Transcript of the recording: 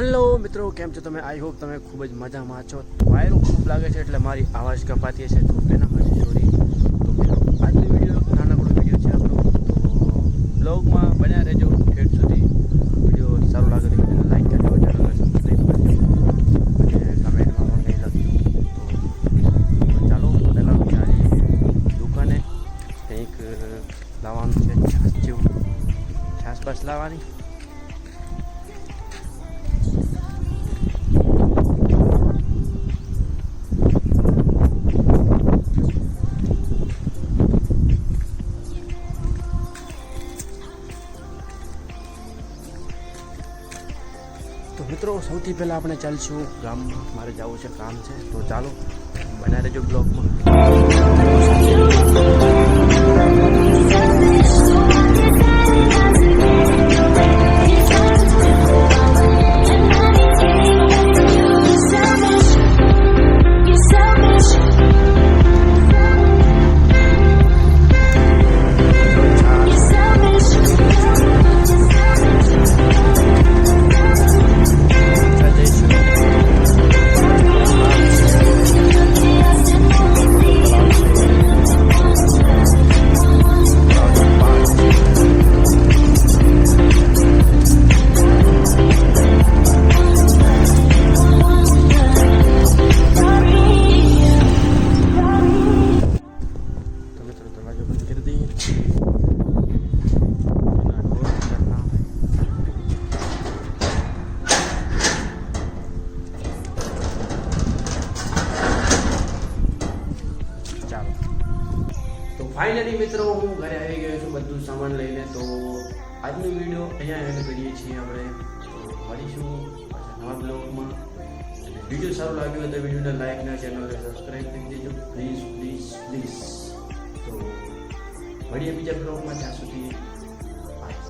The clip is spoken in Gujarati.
હેલો મિત્રો, કેમ છો તમે? આઈ હોપ તમે ખૂબ જ મજામાં છો. વાયરો ખૂબ લાગે છે એટલે મારી આવાજ કપાતી હશે, તો એના માટે સોરી. તો મિત્રો આજનો વિડીયો નાનકડો વિડીયો છે આપણો, તો બ્લોગમાં બન્યા રહેજો ઠેઠ સુધી. વિડીયો સારો લાગે તો વિડીયોને લાઈક કરજો, ચેનલને સબસ્ક્રાઈબ કરજો અને કમેન્ટમાં પણ કંઈ લખજો. તો ચાલો પહેલાં આજે દુકાને કંઈક લાવવાનું છે, છાશ જેવું, છાશ બસ લાવવાની. તો મિત્રો સૌથી પહેલાં આપણે ચાલશું ગામમાં, મારે જવું છે, કામ છે. તો ચાલો બન્યા રહેજો બ્લોગમાં. તો ફાઇનલી મિત્રો હું ઘરે આવી ગયો છું બધું સામાન લઈને. તો આજનો વિડીયો અહીંયા એન્ડ કરીએ છીએ આપણે. તો મળીશું પાછા નવા બ્લોગમાં. અને વિડીયો સારો લાગ્યો હોય તો વિડીયોને લાઈક અને ચેનલને સબસ્ક્રાઈબ કરી દેજો પ્લીઝ પ્લીઝ પ્લીઝ. તો મળીએ બીજા બ્લોગમાં, ત્યાં સુધી